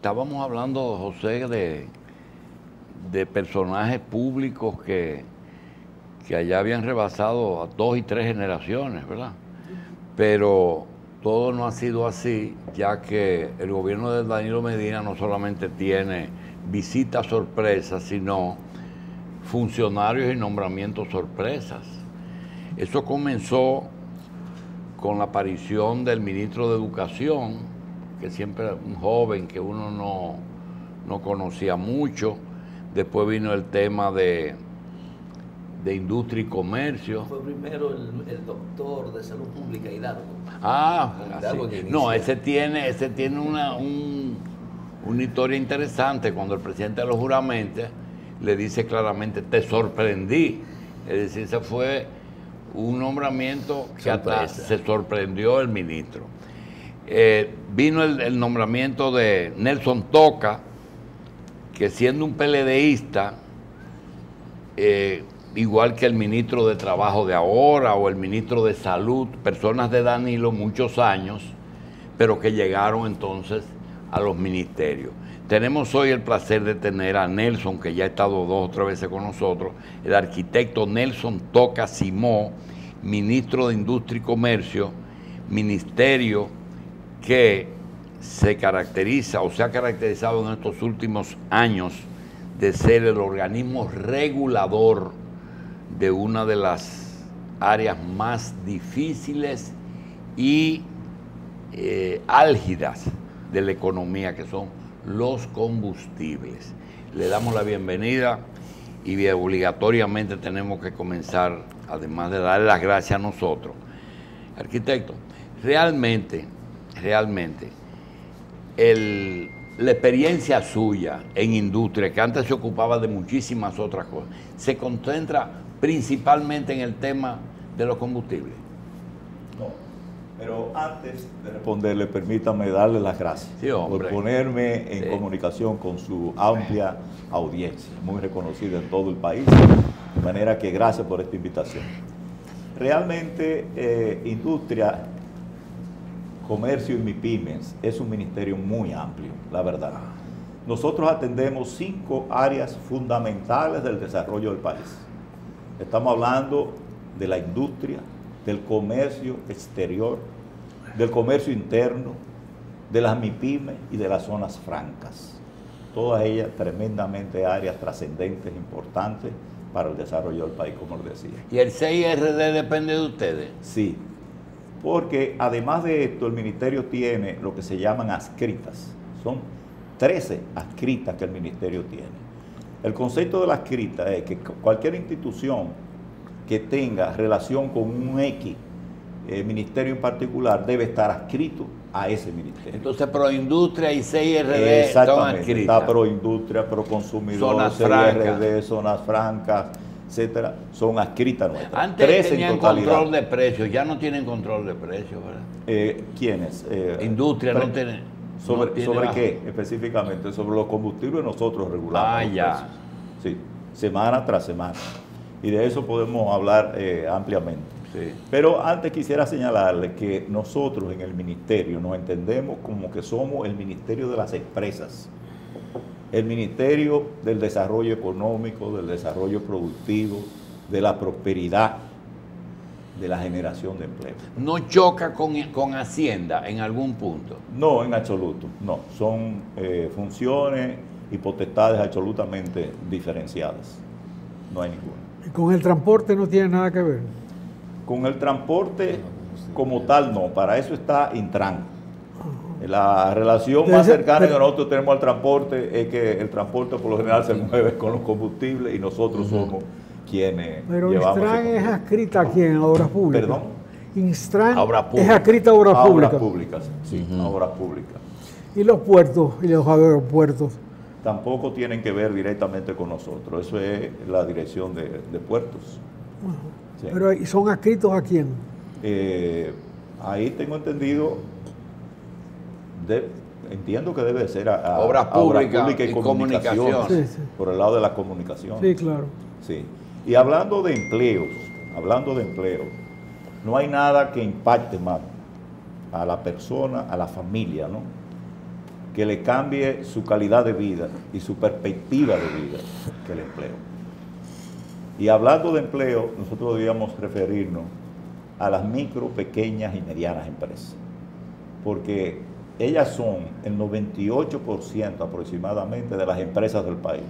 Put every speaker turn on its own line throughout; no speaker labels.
Estábamos hablando, José, de personajes públicos que allá habían rebasado a 2 y 3 generaciones, ¿verdad? Pero todo no ha sido así, ya que el gobierno de Danilo Medina no solamente tiene visitas sorpresas, sino funcionarios y nombramientos sorpresas. Eso comenzó con la aparición del ministro de Educación, que siempre era un joven que uno no conocía mucho. Después vino el tema de Industria y Comercio.
Fue primero el doctor de Salud Pública, Hidalgo.
Hidalgo no, ese tiene una historia interesante. Cuando el presidente lo juramenta, le dice claramente, te sorprendí. Es decir, ese fue un nombramiento que hasta se sorprendió el ministro. Vino el nombramiento de Nelson Toca, que siendo un PLDista, igual que el ministro de Trabajo de ahora o el ministro de Salud, personas de Danilo muchos años, pero que llegaron entonces a los ministerios. Tenemos hoy el placer de tener a Nelson, que ya ha estado 2 o 3 veces con nosotros, el arquitecto Nelson Toca Simó, ministro de Industria y Comercio, ministerio que se caracteriza o se ha caracterizado en estos últimos años de ser el organismo regulador de una de las áreas más difíciles y álgidas de la economía, que son los combustibles. Le damos la bienvenida y obligatoriamente tenemos que comenzar, además de darle las gracias a nosotros. Arquitecto, realmente, la experiencia suya en industria, que antes se ocupaba de muchísimas otras cosas, se concentra principalmente en el tema de los combustibles.
No, pero antes de responderle, permítame darle las gracias por ponerme en comunicación con su amplia audiencia, muy reconocida en todo el país, de manera que gracias por esta invitación. Realmente, Industria, Comercio y MIPYMES es un ministerio muy amplio, la verdad. Nosotros atendemos 5 áreas fundamentales del desarrollo del país. Estamos hablando de la industria, del comercio exterior, del comercio interno, de las MIPYMES y de las zonas francas. Todas ellas tremendamente áreas trascendentes, importantes para el desarrollo del país, como les decía.
¿Y el CIRD depende de ustedes?
Sí, porque además de esto, el ministerio tiene lo que se llaman adscritas. Son 13 adscritas que el ministerio tiene. El concepto de la adscrita es que cualquier institución que tenga relación con un X ministerio en particular debe estar adscrito a ese ministerio.
Entonces, Proindustria y CIRD son adscritas.
Está Proindustria, Proconsumidor, CIRD, Zonas Francas, etcétera, son adscritas nuestras.
Antes tenían control de precios, ya no tienen control de precios, ¿verdad?
¿Quiénes?
Industria no tiene.
¿Sobre qué específicamente? Sobre los combustibles nosotros regulamos.
Ya.
Sí, semana tras semana. Y de eso podemos hablar ampliamente.
Sí.
Pero antes quisiera señalarle que nosotros en el ministerio nos entendemos como que somos el ministerio de las empresas, el ministerio del desarrollo económico, del desarrollo productivo, de la prosperidad, de la generación de empleo.
¿No choca con Hacienda en algún punto?
No, en absoluto, no. Son funciones y potestades absolutamente diferenciadas. No hay ninguna.
¿Y con el transporte no tiene nada que ver?
Con el transporte como tal no, para eso está Intran. La relación más cercana que nosotros tenemos al transporte es que el transporte por lo general se mueve con los combustibles y nosotros somos quienes
pero
llevamos.
Pero Instran es adscrita aquí en Obras Públicas.
¿Perdón?
Instran es adscrita a Obras Públicas.
Obras Públicas, sí, Obras Públicas.
¿Y los puertos y los aeropuertos?
Tampoco tienen que ver directamente con nosotros, eso es la dirección de puertos.
Sí. Pero ¿y son adscritos a quién?
Ahí tengo entendido, entiendo que debe ser a
Obras Públicas
y Comunicaciones,
sí, sí.
Por el lado de la comunicación.
Sí, claro.
Sí. Y hablando de empleo, no hay nada que impacte más a la persona, a la familia, ¿no?, que le cambie su calidad de vida y su perspectiva de vida que el empleo. Y hablando de empleo, nosotros debíamos referirnos a las micro, pequeñas y medianas empresas, porque ellas son el 98% aproximadamente de las empresas del país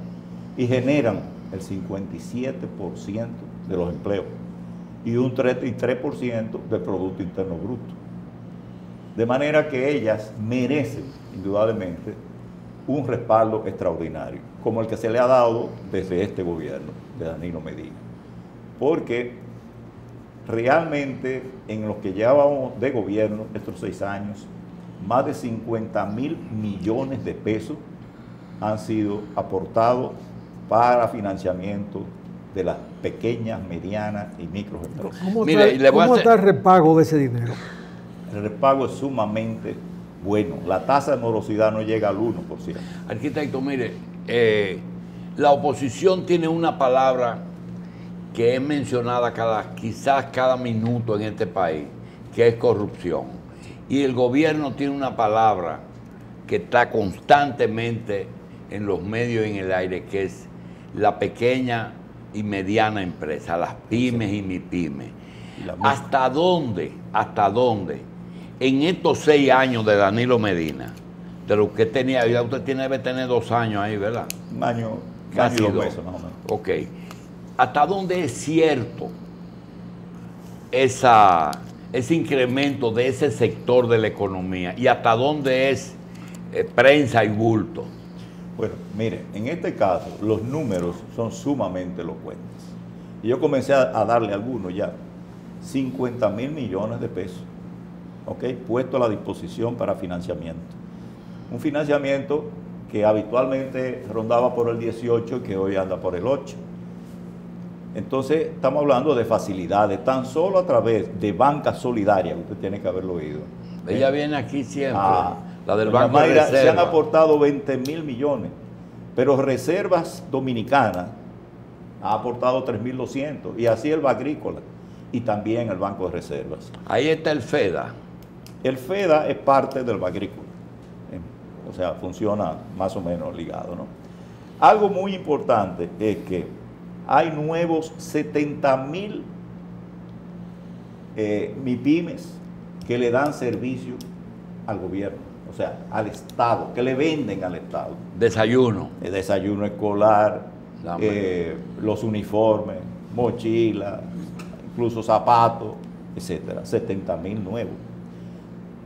y generan el 57% de los empleos y un 33% del Producto Interno Bruto. De manera que ellas merecen, indudablemente, un respaldo extraordinario, como el que se le ha dado desde este gobierno de Danilo Medina. Porque realmente en lo que llevamos de gobierno, estos 6 años, más de 50.000 millones de pesos han sido aportados para financiamiento de las pequeñas, medianas y microempresas.
¿Cómo está el repago de ese dinero?
El repago es sumamente bueno. La tasa de morosidad no llega al 1%.
Arquitecto, mire, la oposición tiene una palabra que es mencionada quizás cada minuto en este país, que es corrupción. Y el gobierno tiene una palabra que está constantemente en los medios y en el aire, que es la pequeña y mediana empresa, las pymes y MIPYMES. ¿Hasta dónde en estos 6 años de Danilo Medina, de lo que tenía, ya usted debe tener 2 años ahí, ¿verdad?
Un año,
casi
2 meses más o menos.
Ok. ¿Hasta dónde es cierto ese incremento de ese sector de la economía? ¿Y hasta dónde es prensa y bulto?
Bueno, mire, en este caso los números son sumamente elocuentes. Y yo comencé a darle algunos ya. 50.000 millones de pesos, ¿ok? Puesto a la disposición para financiamiento. Un financiamiento que habitualmente rondaba por el 18 y que hoy anda por el 8. Entonces, estamos hablando de facilidades, tan solo a través de banca solidaria, usted tiene que haberlo oído.
Ella viene aquí siempre, la del Banco de
Mayra,
Reserva.
se han aportado 20.000 millones, pero Reservas Dominicanas ha aportado 3.200, y así el Agrícola, y también el Banco de Reservas.
Ahí está el FEDA.
El FEDA es parte del Agrícola, o sea, funciona más o menos ligado, ¿no? Algo muy importante es que hay nuevos 70.000 MIPYMES que le dan servicio al gobierno, o sea, al Estado, que le venden al Estado.
Desayuno.
El desayuno escolar, los uniformes, mochilas, incluso zapatos, etcétera. 70.000 nuevos.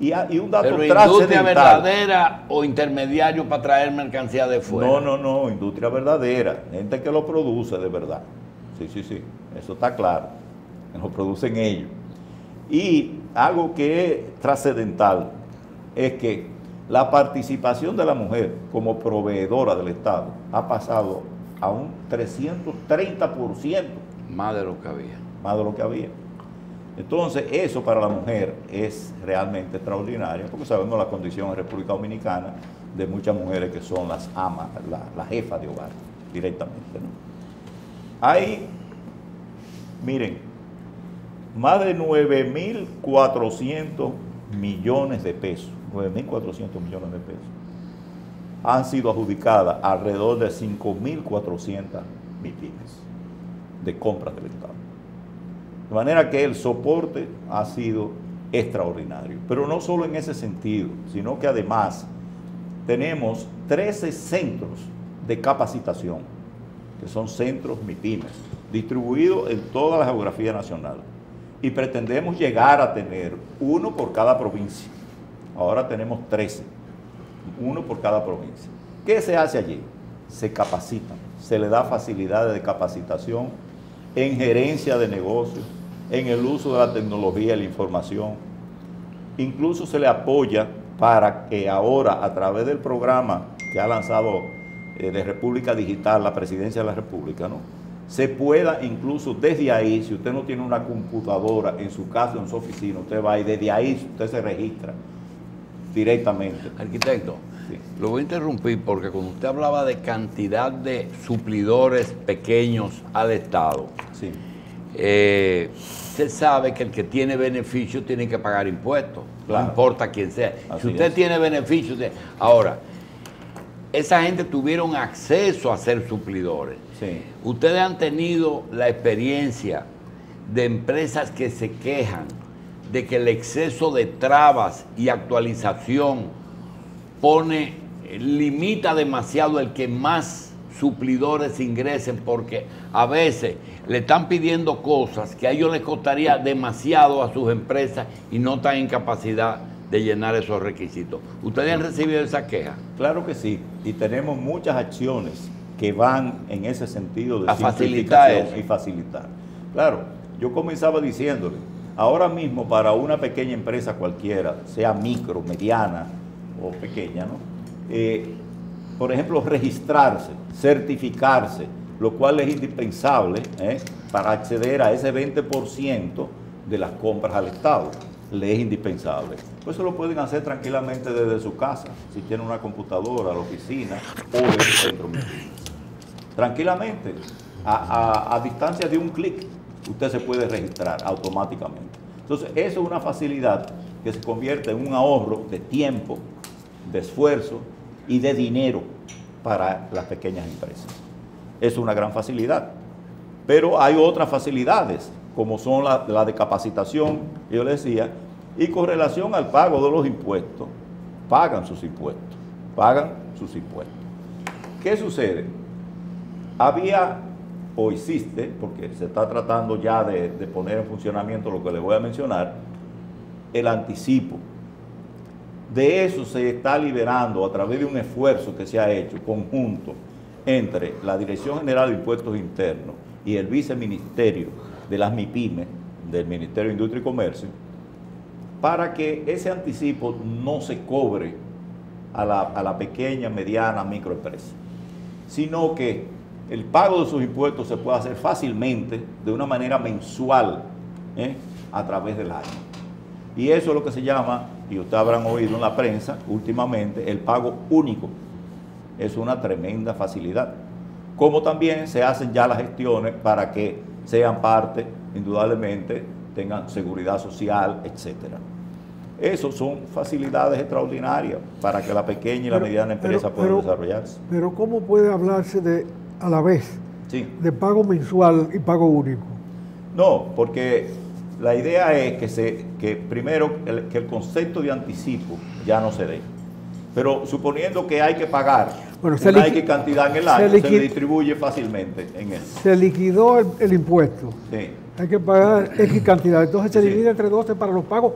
Y un dato
¿Pero
trascendental.
industria verdadera o intermediario para traer mercancía de fuera?
No, industria verdadera, gente que lo produce de verdad. Sí, eso está claro, que lo producen ellos. Y algo que es trascendental es que la participación de la mujer como proveedora del Estado ha pasado a un 330%.
Más de lo que había.
Más de lo que había. Entonces, eso para la mujer es realmente extraordinario, porque sabemos la condición en República Dominicana de muchas mujeres que son las amas, las jefas de hogar, directamente, ¿no? Hay, miren, más de 9.400 millones de pesos, 9.400 millones de pesos, han sido adjudicadas alrededor de 5.400 MIPYMES de compras del Estado. De manera que el soporte ha sido extraordinario. Pero no solo en ese sentido, sino que además tenemos 13 centros de capacitación, que son centros MIPYMES, distribuidos en toda la geografía nacional. Y pretendemos llegar a tener uno por cada provincia. Ahora tenemos 13, uno por cada provincia. ¿Qué se hace allí? Se capacitan, se le da facilidades de capacitación en gerencia de negocios, en el uso de la tecnología y la información. Incluso se le apoya para que ahora, a través del programa que ha lanzado de República Digital la Presidencia de la República, ¿no?, se pueda incluso desde ahí, si usted no tiene una computadora en su casa o en su oficina, usted va y desde ahí usted se registra directamente.
Arquitecto, sí, lo voy a interrumpir porque cuando usted hablaba de cantidad de suplidores pequeños al Estado,
sí,
usted sabe que el que tiene beneficios tiene que pagar impuestos,
claro,
no importa quién sea.
Así
si usted
es.
tiene beneficios, ahora, esa gente tuvieron acceso a ser suplidores.
Sí.
Ustedes han tenido la experiencia de empresas que se quejan de que el exceso de trabas y actualización limita demasiado el que más suplidores ingresen, porque a veces le están pidiendo cosas que a ellos les costaría demasiado a sus empresas y no están en capacidad de llenar esos requisitos. ¿Ustedes han recibido esa queja?
Claro que sí, y tenemos muchas acciones que van en ese sentido de
a facilitar eso.
Y facilitar. Claro, yo comenzaba diciéndole, ahora mismo para una pequeña empresa cualquiera, sea micro, mediana o pequeña, ¿no? Por ejemplo, registrarse, certificarse, lo cual es indispensable para acceder a ese 20% de las compras al Estado. Le es indispensable. Pues eso lo pueden hacer tranquilamente desde su casa, si tienen una computadora, la oficina o el centro. Tranquilamente, a distancia de un clic, usted se puede registrar automáticamente. Entonces, eso es una facilidad que se convierte en un ahorro de tiempo, de esfuerzo y de dinero para las pequeñas empresas. Es una gran facilidad. Pero hay otras facilidades, como son la de capacitación, que yo les decía, y con relación al pago de los impuestos, pagan sus impuestos. ¿Qué sucede? Había o existe, porque se está tratando ya de poner en funcionamiento lo que les voy a mencionar, el anticipo. De eso se está liberando a través de un esfuerzo que se ha hecho conjunto entre la Dirección General de Impuestos Internos y el Viceministerio de las MIPYMES, del Ministerio de Industria y Comercio, para que ese anticipo no se cobre a la pequeña, mediana, microempresa, sino que el pago de sus impuestos se puede hacer fácilmente, de una manera mensual, a través del año. Y eso es lo que se llama, y ustedes habrán oído en la prensa últimamente, el pago único. Es una tremenda facilidad. Como también se hacen ya las gestiones para que sean parte, indudablemente, tengan seguridad social, etcétera. Esas son facilidades extraordinarias para que la pequeña y la mediana empresa puedan desarrollarse.
Pero ¿cómo puede hablarse a la vez de pago mensual y pago único?
No, porque la idea es que primero que el concepto de anticipo ya no se dé. Pero suponiendo que hay que pagar una X cantidad en el año, se le distribuye fácilmente en eso.
Se liquidó el impuesto.
Sí.
Hay que pagar X cantidad. Entonces se divide entre 12 para los pagos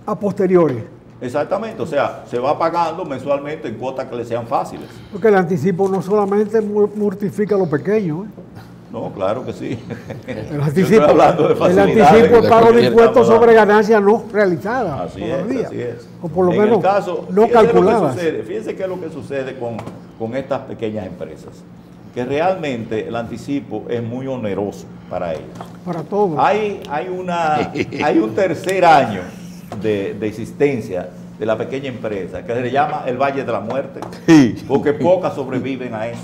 a posteriori.
Exactamente, o sea, se va pagando mensualmente en cuotas que le sean fáciles.
Porque el anticipo no solamente mortifica a los pequeños.
No, claro que sí.
El anticipo es pago de impuestos sobre ganancias no realizadas.
Así es.
O por lo menos no calculadas.
Fíjense qué es lo que sucede con estas pequeñas empresas. Que realmente el anticipo es muy oneroso para ellos.
Para todos.
Hay un tercer año de existencia de la pequeña empresa que se le llama el Valle de la Muerte, porque pocas sobreviven a eso.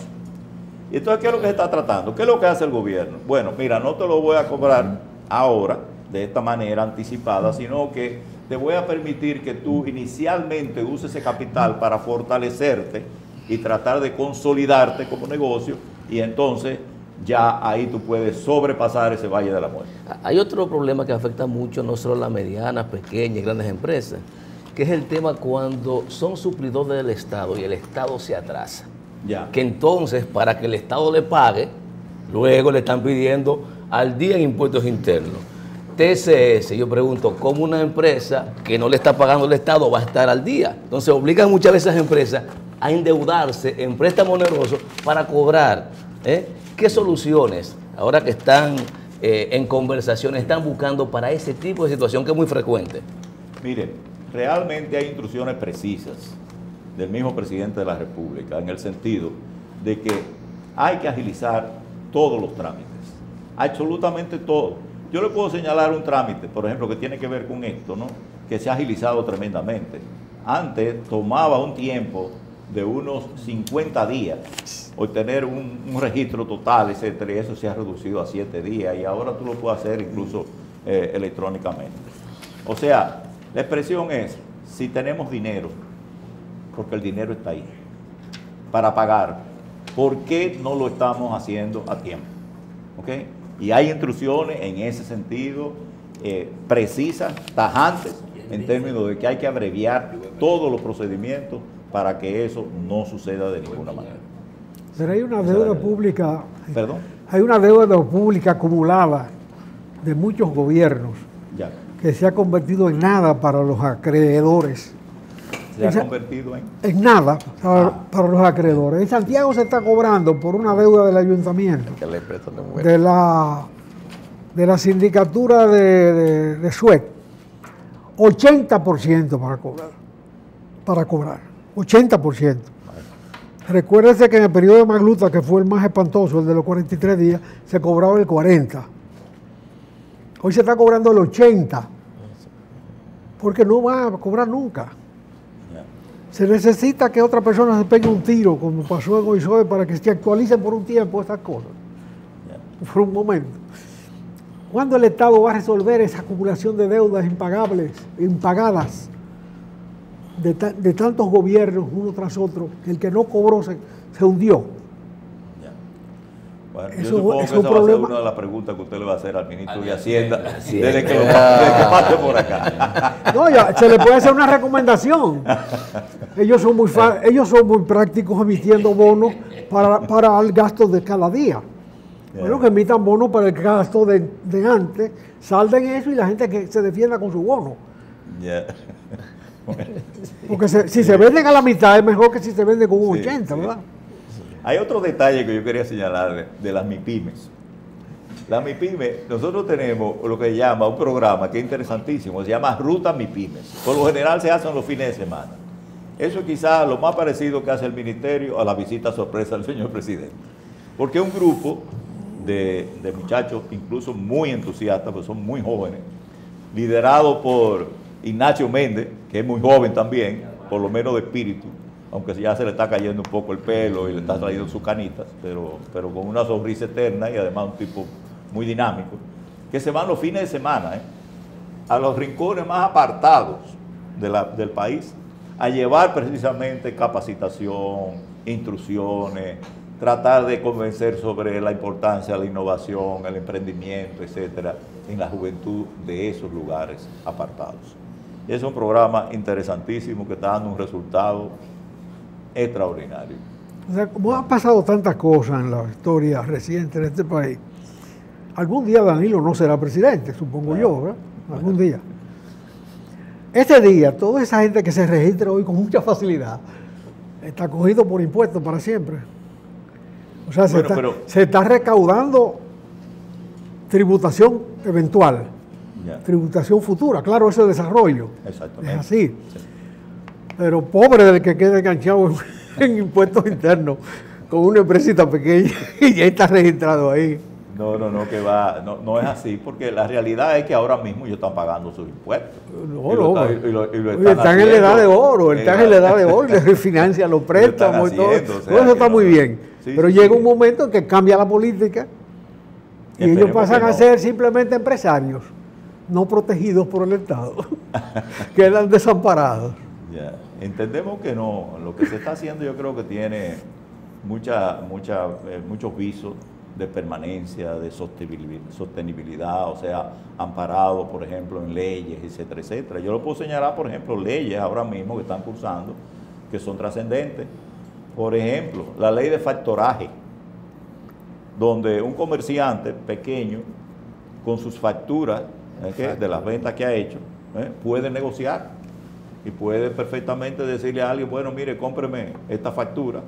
Y entonces, ¿qué es lo que se está tratando? ¿Qué es lo que hace el gobierno? Bueno, mira, no te lo voy a cobrar ahora, de esta manera anticipada, sino que te voy a permitir que tú inicialmente uses ese capital para fortalecerte y tratar de consolidarte como negocio, y entonces ya ahí tú puedes sobrepasar ese Valle de la Muerte.
Hay otro problema que afecta mucho no solo a las medianas, pequeñas y grandes empresas, que es el tema cuando son suplidores del Estado y el Estado se atrasa.
Ya.
Que entonces, para que el Estado le pague, luego le están pidiendo al día en impuestos internos. TCS, yo pregunto, ¿cómo una empresa que no le está pagando el Estado va a estar al día? Entonces obligan muchas veces a esas empresas a endeudarse en préstamos onerosos para cobrar. ¿Qué soluciones, ahora que están en conversaciones, están buscando para ese tipo de situación que es muy frecuente?
Miren, realmente hay instrucciones precisas del mismo presidente de la República, en el sentido de que hay que agilizar todos los trámites, absolutamente todo. Yo le puedo señalar un trámite, por ejemplo, que tiene que ver con esto, ¿no?, que se ha agilizado tremendamente. Antes tomaba un tiempo de unos 50 días obtener un registro total, etcétera, y eso se ha reducido a 7 días, y ahora tú lo puedes hacer incluso electrónicamente. O sea, la expresión es, si tenemos dinero, porque el dinero está ahí. para pagar, ¿por qué no lo estamos haciendo a tiempo? ¿Okay? Y hay instrucciones en ese sentido, precisas, tajantes, en términos de que hay que abreviar todos los procedimientos para que eso no suceda de ninguna manera.
Pero hay una deuda pública.
¿Perdón?
Hay una deuda pública acumulada de muchos gobiernos
Ya.
que se ha convertido en nada para los acreedores.
¿Se ha convertido en?
En nada para los acreedores. En Santiago se está cobrando por una deuda del ayuntamiento, de la sindicatura de Suez, 80% para cobrar, 80%. Recuérdese que en el periodo de Magluta, que fue el más espantoso, el de los 43 días, se cobraba el 40%. Hoy se está cobrando el 80%, porque no va a cobrar nunca. Se necesita que otra persona se pegue un tiro, como pasó en OISOE, para que se actualicen por un tiempo estas cosas, por un momento. ¿Cuándo el Estado va a resolver esa acumulación de deudas impagadas de tantos gobiernos, uno tras otro, que el que no cobró se hundió?
Bueno, yo supongo que esa va a ser una de las preguntas que usted le va a hacer al ministro de Hacienda desde que pase por acá.
No, ya, se le puede hacer una recomendación. Ellos son muy prácticos emitiendo bonos para el gasto de cada día. Bueno, que emitan bonos para el gasto de antes, salden eso y la gente que se defienda con su bono. Bueno. Porque si se venden a la mitad es mejor que si se venden con un 80, ¿verdad?
Hay otro detalle que yo quería señalar de las MIPYMES. Las MIPYMES, nosotros tenemos lo que se llama un programa que es interesantísimo, se llama Ruta MIPYMES. Por lo general se hacen los fines de semana. Eso es quizás lo más parecido que hace el ministerio a la visita sorpresa del señor presidente. Porque es un grupo de muchachos, incluso muy entusiastas, pues son muy jóvenes, liderado por Ignacio Méndez, que es muy joven también, por lo menos de espíritu, aunque ya se le está cayendo un poco el pelo y le está trayendo sus canitas, pero con una sonrisa eterna y además un tipo muy dinámico, que se van los fines de semana a los rincones más apartados del país, a llevar precisamente capacitación, instrucciones, tratar de convencer sobre la importancia de la innovación, el emprendimiento, etcétera, en la juventud de esos lugares apartados. Y es un programa interesantísimo que está dando un resultado extraordinario.
O sea, como han pasado tantas cosas en la historia reciente de este país, algún día Danilo no será presidente, supongo yo, ¿verdad? Algún día. Este día, toda esa gente que se registra hoy con mucha facilidad, está cogido por impuestos para siempre. O sea, se está recaudando tributación eventual, tributación futura, claro, ese desarrollo.
Exactamente.
Es así. Sí. Pero pobre del que quede enganchado en impuestos internos con una empresita pequeña y ya está registrado ahí.
No, no es así, porque la realidad es que ahora mismo ellos están pagando sus impuestos.
Están en la edad de oro, están en la edad de oro, y les refinancian los préstamos y todo. Todo eso está muy bien. Sí, pero llega un momento en que cambia la política y ellos pasan a ser simplemente empresarios, no protegidos por el Estado, quedan desamparados.
Ya. Entendemos que no, lo que se está haciendo yo creo que tiene muchos visos de permanencia, de sostenibilidad, o sea, amparado, por ejemplo, en leyes, etcétera, etcétera. Yo lo puedo señalar, por ejemplo, leyes ahora mismo que están cursando, que son trascendentes. Por ejemplo, la ley de factoraje, donde un comerciante pequeño, con sus facturas de las ventas que ha hecho, puede negociar y puede perfectamente decirle a alguien, bueno, mire, cómpreme esta factura,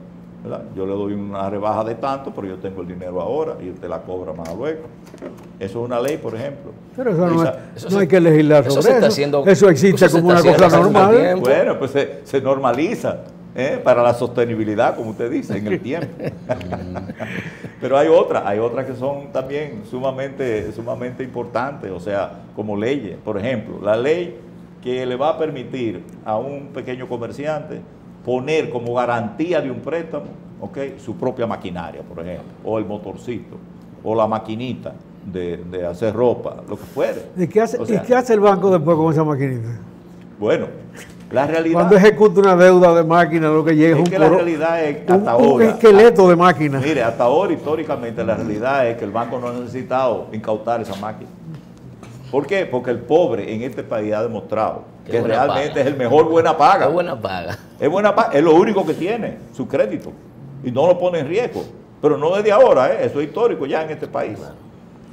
¿verdad? Yo le doy una rebaja de tanto, pero yo tengo el dinero ahora y usted la cobra más luego. Eso es una ley, por ejemplo.
Pero eso no hay que legislar sobre eso. Eso existe como una cosa normal.
Bueno, pues se normaliza. Para la sostenibilidad, como usted dice, en el tiempo. Pero hay otras que son también sumamente importantes, o sea, como leyes. Por ejemplo, la ley que le va a permitir a un pequeño comerciante poner como garantía de un préstamo, su propia maquinaria, por ejemplo, o el motorcito, o la maquinita de hacer ropa, lo que fuere.
¿Y qué hace el banco después con esa maquinita?
Bueno, La realidad
Cuando ejecuta una deuda de máquina, lo que llega
es
es
que la realidad es hasta
un
ahora.
esqueleto de máquina.
Mire, hasta ahora históricamente la realidad es que el banco no ha necesitado incautar esa máquina. ¿Por qué? Porque el pobre en este país ha demostrado que realmente
paga.
es el mejor buena paga.
Es buena paga.
Es buena paga, es lo único que tiene, su crédito. Y no lo pone en riesgo. Pero no desde ahora, eso es histórico ya en este país.
Claro.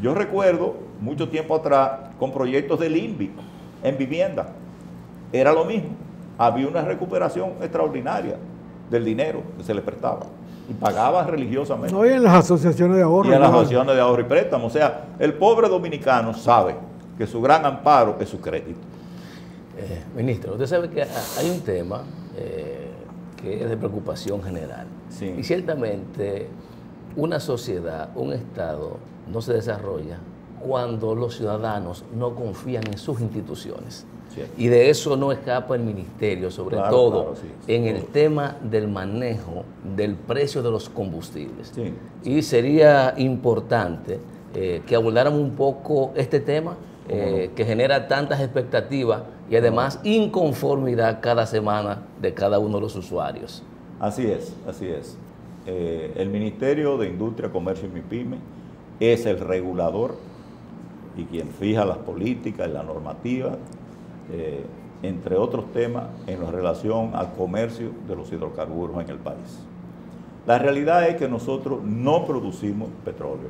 Yo recuerdo mucho tiempo atrás con proyectos del INVI en vivienda. Era lo mismo. Había una recuperación extraordinaria del dinero que se le prestaba. Y pagaban religiosamente.
No, y en las asociaciones de ahorro.
Y en las
¿no?
asociaciones de ahorro y préstamo. O sea, el pobre dominicano sabe que su gran amparo es su crédito.
Ministro, usted sabe que hay un tema que es de preocupación general.
Sí.
Y ciertamente una sociedad, un Estado, no se desarrolla cuando los ciudadanos no confían en sus instituciones.
Cierto.
Y de eso no escapa el ministerio, sobre
Claro,
todo
claro, sí,
en el
todo.
tema del manejo del precio de los combustibles.
Sí.
Y sería importante que abordáramos un poco este tema que genera tantas expectativas y además inconformidad cada semana de cada uno de los usuarios.
Así es, así es. El Ministerio de Industria, Comercio y MIPYME es el regulador y quien fija las políticas y la normativa, entre otros temas, en relación al comercio de los hidrocarburos en el país. La realidad es que nosotros no producimos petróleo,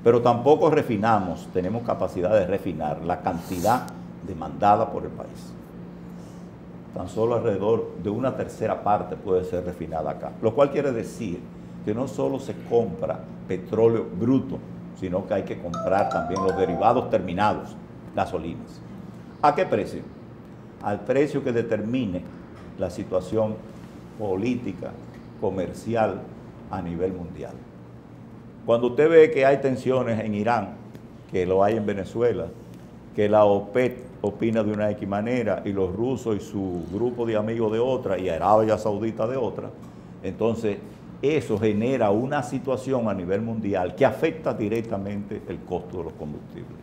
pero tampoco refinamos, tenemos capacidad de refinar la cantidad demandada por el país. Tan solo alrededor de una tercera parte puede ser refinada acá, lo cual quiere decir que no solo se compra petróleo bruto, sino que hay que comprar también los derivados terminados, gasolinas. ¿A qué precio? Al precio que determine la situación política, comercial a nivel mundial. Cuando usted ve que hay tensiones en Irán, que lo hay en Venezuela, que la OPEP opina de una X manera y los rusos y su grupo de amigos de otra y Arabia Saudita de otra, entonces eso genera una situación a nivel mundial que afecta directamente el costo de los combustibles.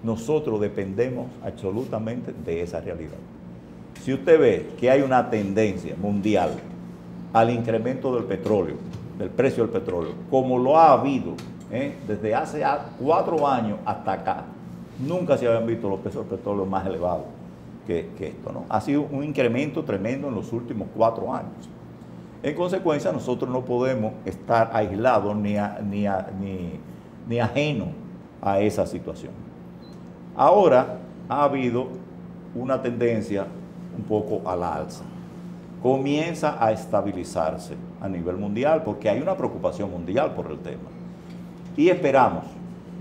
Nosotros dependemos absolutamente de esa realidad. Si usted ve que hay una tendencia mundial al incremento del petróleo, del precio del petróleo, como lo ha habido desde hace 4 años hasta acá, nunca se habían visto los precios del petróleo más elevados que esto, ¿no? Ha sido un incremento tremendo en los últimos 4 años. En consecuencia, nosotros no podemos estar aislados ni ajenos a esa situación. Ahora ha habido una tendencia un poco a la alza. Comienza a estabilizarse a nivel mundial porque hay una preocupación mundial por el tema. Y esperamos,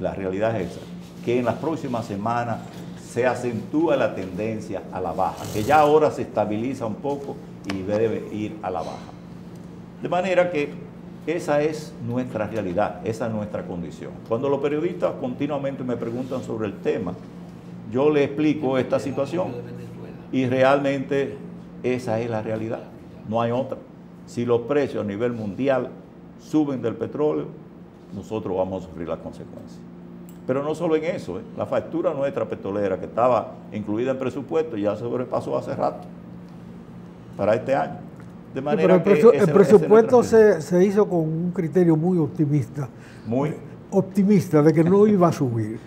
la realidad es esa, que en las próximas semanas se acentúe la tendencia a la baja, que ya ahora se estabiliza un poco y debe ir a la baja. De manera que esa es nuestra realidad, esa es nuestra condición. Cuando los periodistas continuamente me preguntan sobre el tema, yo les explico esta situación y realmente esa es la realidad, no hay otra. Si los precios a nivel mundial suben del petróleo, nosotros vamos a sufrir las consecuencias. Pero no solo en eso, la factura nuestra petrolera que estaba incluida en presupuesto ya se sobrepasó hace rato, para este año. De manera
Sí, pero el presupuesto se hizo con un criterio muy optimista.
Muy
optimista de que no iba a subir.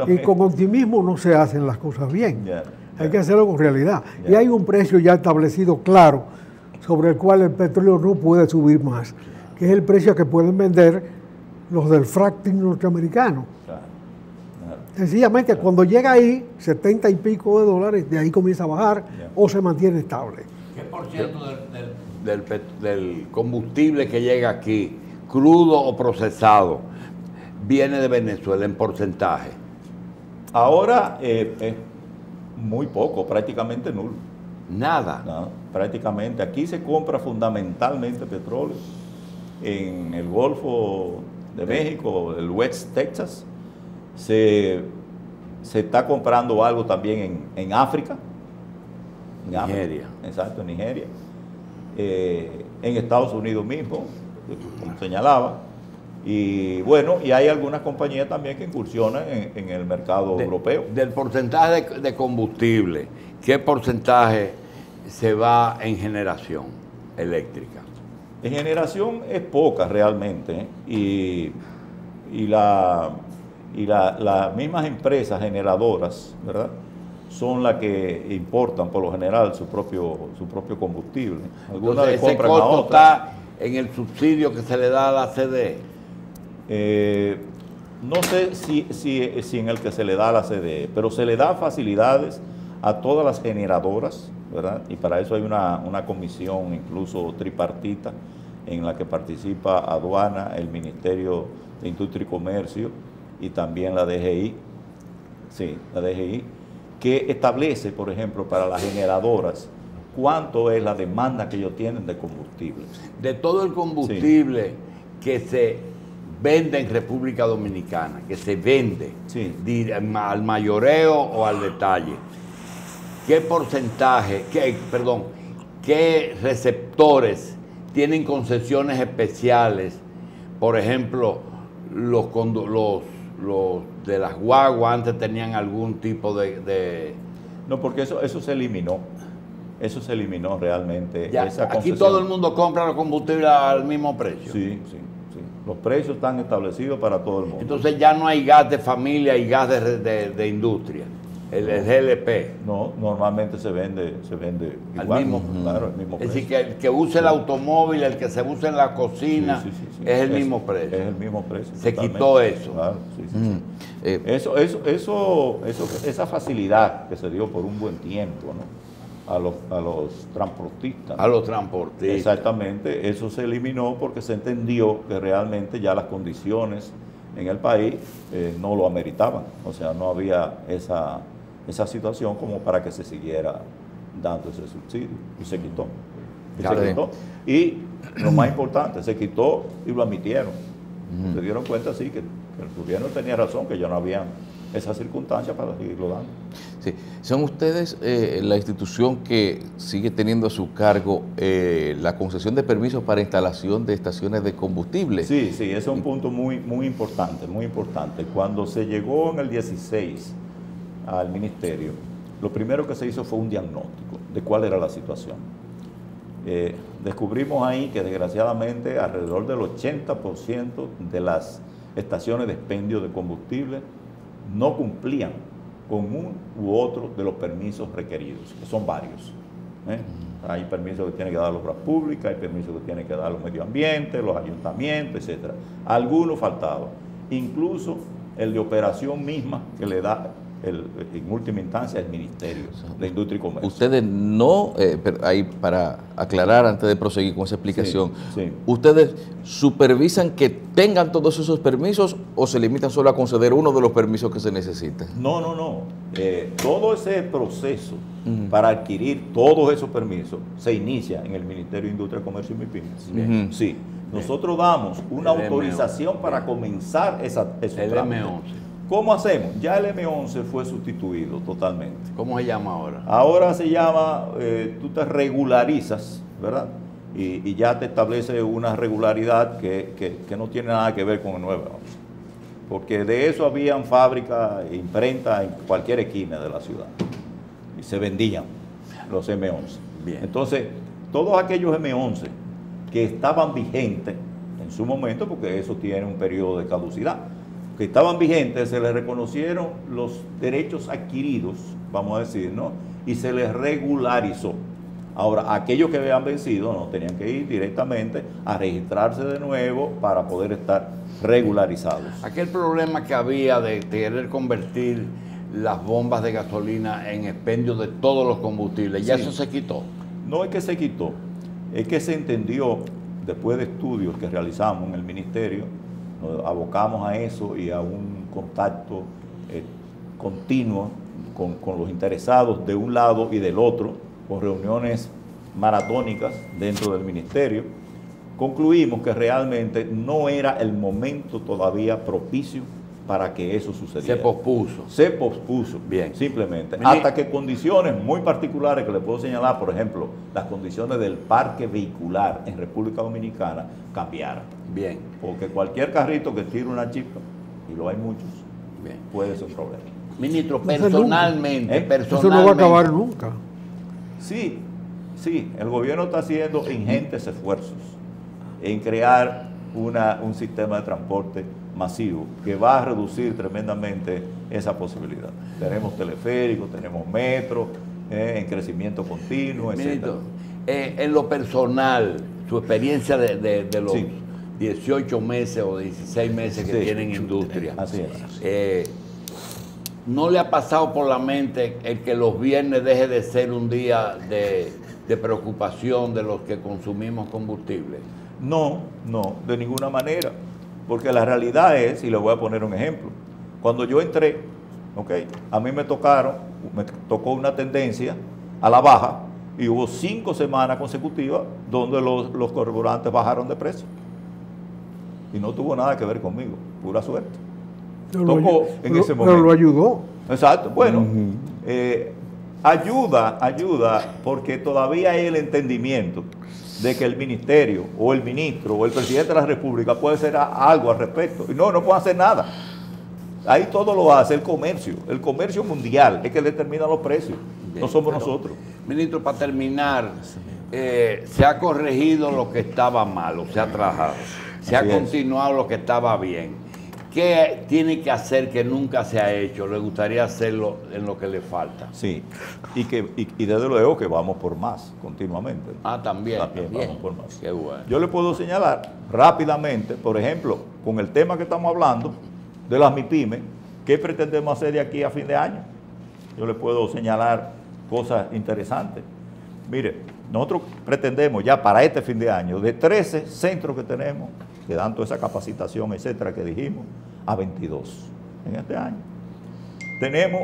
Y con optimismo no se hacen las cosas bien. Hay que hacerlo con realidad. Y hay un precio ya establecido claro sobre el cual el petróleo no puede subir más, que es el precio que pueden vender los del fracking norteamericano. Sencillamente, cuando llega ahí, 70 y pico de dólares, de ahí comienza a bajar o se mantiene estable.
¿Qué por ciento del combustible que llega aquí, crudo o procesado, viene de Venezuela en porcentaje?
Ahora es muy poco, prácticamente nulo.
Nada.
No, prácticamente. Aquí se compra fundamentalmente petróleo en el Golfo de México, el West Texas. Se está comprando algo también en África.
Nigeria.
Exacto, en Nigeria. En Estados Unidos mismo, como señalaba. Y bueno, y hay algunas compañías también que incursionan en el mercado europeo.
Del porcentaje de combustible, ¿qué porcentaje se va en generación eléctrica?
En generación es poca realmente, y las mismas empresas generadoras, ¿verdad?, son las que importan por lo general su propio combustible. Algunas
Entonces, ese
compran a
costo
otras.
está en el subsidio que se le da a la CDE.
No sé si en el que se le da a la CDE, pero se le da facilidades a todas las generadoras, ¿verdad? Y para eso hay una comisión incluso tripartita en la que participa Aduana, el Ministerio de Industria y Comercio y también la DGI, que establece, por ejemplo, para las generadoras cuánto es la demanda que ellos tienen de combustible.
De todo el combustible que se vende en República Dominicana, que se vende al mayoreo o al detalle, ¿qué porcentaje, qué receptores tienen concesiones especiales? Por ejemplo, los de las guaguas antes tenían algún tipo de...
No, porque eso se eliminó. Eso se eliminó realmente.
Ya,
esa
aquí
concesión.
todo el mundo compra los combustibles al mismo precio.
Sí. Los precios están establecidos para todo el mundo.
Entonces ya no hay gas de familia y gas de industria. El GLP.
No, normalmente se vende
Al
igual,
mismo,
claro, el mismo
es
precio.
decir, que el que use el automóvil, el que se use en la cocina,
Sí.
es el mismo precio.
Es el mismo precio.
Se
totalmente.
quitó eso.
Claro, esa facilidad que se dio por un buen tiempo, ¿no?, a los transportistas.
A los transportistas.
Exactamente, eso se eliminó porque se entendió que realmente ya las condiciones en el país no lo ameritaban. O sea, no había esa situación como para que se siguiera dando ese subsidio. Y se quitó. Y lo más importante, se quitó y lo admitieron. Se dieron cuenta, sí, que el gobierno tenía razón, que ya no había esas circunstancias para seguirlo dando.
Sí. Son ustedes la institución que sigue teniendo a su cargo la concesión de permisos para instalación de estaciones de combustible.
Sí, ese es un punto muy importante, muy importante. Cuando se llegó en el 16 al ministerio, lo primero que se hizo fue un diagnóstico de cuál era la situación. Descubrimos ahí que desgraciadamente alrededor del 80% de las estaciones de expendio de combustible no cumplían con un u otro de los permisos requeridos, que son varios. Hay permisos que tienen que dar la obra pública, hay permisos que tienen que dar los medio ambiente, los ayuntamientos, etc. Algunos faltaban. Incluso el de operación misma que le da en última instancia el Ministerio de Industria y Comercio.
Ustedes no, ahí para aclarar antes de proseguir con esa explicación,
Sí.
¿ustedes supervisan que tengan todos esos permisos o se limitan solo a conceder uno de los permisos que se necesitan?
No. Todo ese proceso para adquirir todos esos permisos se inicia en el Ministerio de Industria, Comercio y MIPYMES. Sí. Nosotros damos una
El
autorización para comenzar esos
El
trámites.
M11.
¿Cómo hacemos? Ya el M11 fue sustituido totalmente.
¿Cómo se llama ahora?
Ahora se llama, tú te regularizas, ¿verdad? Y ya te establece una regularidad que no tiene nada que ver con el 911. Porque de eso habían fábricas e imprentas en cualquier esquina de la ciudad. Y se vendían los M11.
Bien.
Entonces, todos aquellos M11 que estaban vigentes en su momento, porque eso tiene un periodo de caducidad, que estaban vigentes, se les reconocieron los derechos adquiridos, vamos a decir, ¿no? Y se les regularizó. Ahora, aquellos que habían vencido no tenían que ir directamente a registrarse de nuevo para poder estar regularizados.
Aquel problema que había de querer convertir las bombas de gasolina en expendio de todos los combustibles, ya
Sí.
eso se quitó.
No es que se quitó, es que se entendió, después de estudios que realizamos en el ministerio, nos abocamos a eso y a un contacto continuo con los interesados de un lado y del otro, con reuniones maratónicas dentro del ministerio. Concluimos que realmente no era el momento todavía propicio para que eso sucediera.
Se pospuso.
Se pospuso,
Bien.
simplemente.
Mini-
Hasta que condiciones muy particulares que le puedo señalar, por ejemplo, las condiciones del parque vehicular en República Dominicana cambiaran.
Bien,
Porque cualquier carrito que tire una chispa, y lo hay muchos,
bien.
puede ser un problema.
Ministro,
No sé
personalmente,
nunca.
personalmente.
Eso no va a acabar nunca.
Sí, sí, el gobierno está haciendo ingentes esfuerzos en crear un sistema de transporte masivo que va a reducir tremendamente esa posibilidad. Tenemos teleféricos, tenemos metro, en crecimiento continuo, etc.
Ministro, en lo personal, su experiencia de los
Sí.
18 meses o 16 meses que
Sí.
tienen industria,
Así es.
¿no le ha pasado por la mente el que los viernes deje de ser un día de preocupación de los que consumimos combustible?
No, no, de ninguna manera. Porque la realidad es, y le voy a poner un ejemplo, cuando yo entré, a mí me tocó una tendencia a la baja y hubo 5 semanas consecutivas donde los carburantes bajaron de precio. Y no tuvo nada que ver conmigo, pura suerte. Tocó en ese momento.
Pero lo ayudó.
Exacto, bueno, ayuda porque todavía hay el entendimiento de que el ministerio o el ministro o el presidente de la República puede hacer algo al respecto. Y no puede hacer nada. Ahí todo lo hace el comercio mundial, es que determina los precios,
Bien,
no somos
pero,
nosotros.
Ministro, para terminar, se ha corregido lo que estaba mal, o se ha trabajado, se ha
Así es.
continuado lo que estaba bien. ¿Qué tiene que hacer que nunca se ha hecho? ¿Le gustaría hacerlo en lo que le falta?
Sí, y desde luego que vamos por más continuamente.
Ah, también.
También
Bien.
vamos por más.
Qué bueno.
Yo le puedo señalar rápidamente, por ejemplo, con el tema que estamos hablando de las MIPYMES, ¿qué pretendemos hacer de aquí a fin de año? Yo le puedo señalar cosas interesantes. Mire, nosotros pretendemos ya para este fin de año, de 13 centros que tenemos, que dan toda esa capacitación, etcétera, que dijimos, a 22 en este año. Tenemos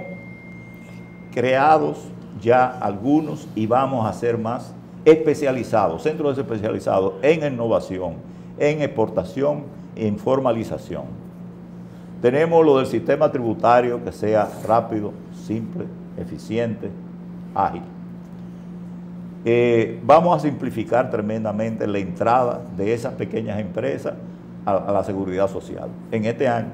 creados ya algunos y vamos a hacer más especializados, centros especializados en innovación, en exportación e en formalización. Tenemos lo del sistema tributario que sea rápido, simple, eficiente, ágil. Vamos a simplificar tremendamente la entrada de esas pequeñas empresas a la seguridad social. En este año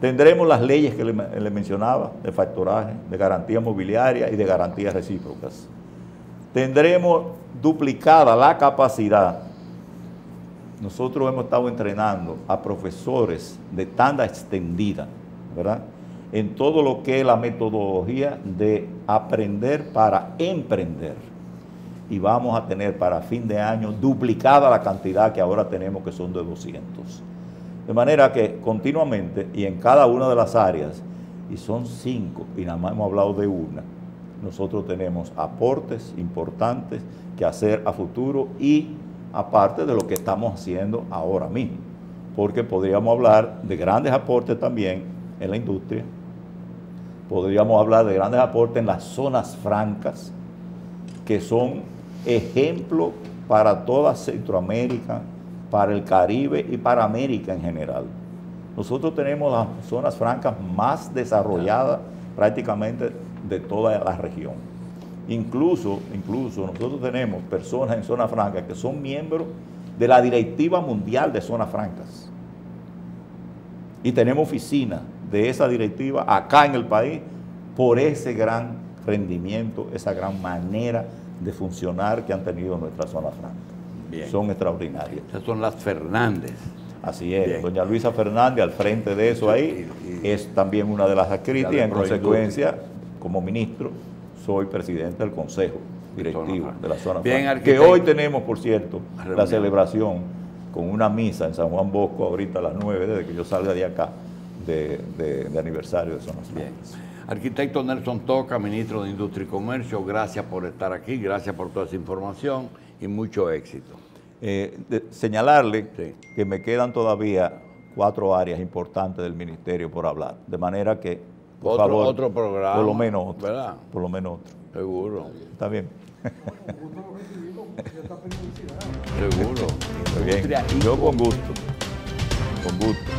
tendremos las leyes que le mencionaba, de factoraje, de garantía mobiliaria y de garantías recíprocas. Tendremos duplicada la capacidad. Nosotros hemos estado entrenando a profesores de tanda extendida, ¿verdad?, en todo lo que es la metodología de aprender para emprender. Y vamos a tener para fin de año duplicada la cantidad que ahora tenemos, que son de 200. De manera que continuamente y en cada una de las áreas, y son 5, y nada más hemos hablado de una, nosotros tenemos aportes importantes que hacer a futuro y aparte de lo que estamos haciendo ahora mismo. Porque podríamos hablar de grandes aportes también en la industria, podríamos hablar de grandes aportes en las zonas francas, que son ejemplo para toda Centroamérica, para el Caribe y para América en general. Nosotros tenemos las zonas francas más desarrolladas prácticamente de toda la región. Incluso nosotros tenemos personas en zonas francas que son miembros de la Directiva Mundial de Zonas Francas. Y tenemos oficinas de esa directiva acá en el país por ese gran rendimiento, esa gran manera de funcionar que han tenido nuestras zonas francas.
Bien.
Son extraordinarias.
Esas son las Fernández.
Así es.
Bien.
Doña Luisa Fernández, al frente de eso ahí, es también una de las adscritas y en consecuencia, como ministro, soy presidente del Consejo Directivo de la Zona
Bien,
Franca. Que
arquitecto.
hoy tenemos, por cierto,
Reunión.
la celebración con una misa en San Juan Bosco, ahorita a las 9, desde que yo salga de acá, de aniversario de Zonas
Bien.
Francas.
Arquitecto Nelson Toca, ministro de Industria y Comercio, gracias por estar aquí, gracias por toda esa información y mucho éxito.
Señalarle
Sí.
que me quedan todavía 4 áreas importantes del ministerio por hablar, de manera que, por favor,
Otro programa.
por lo menos otro,
¿Verdad?
por lo menos otro.
Seguro,
Está bien.
seguro.
Muy bien.
Industria y
Yo con gusto. Con gusto.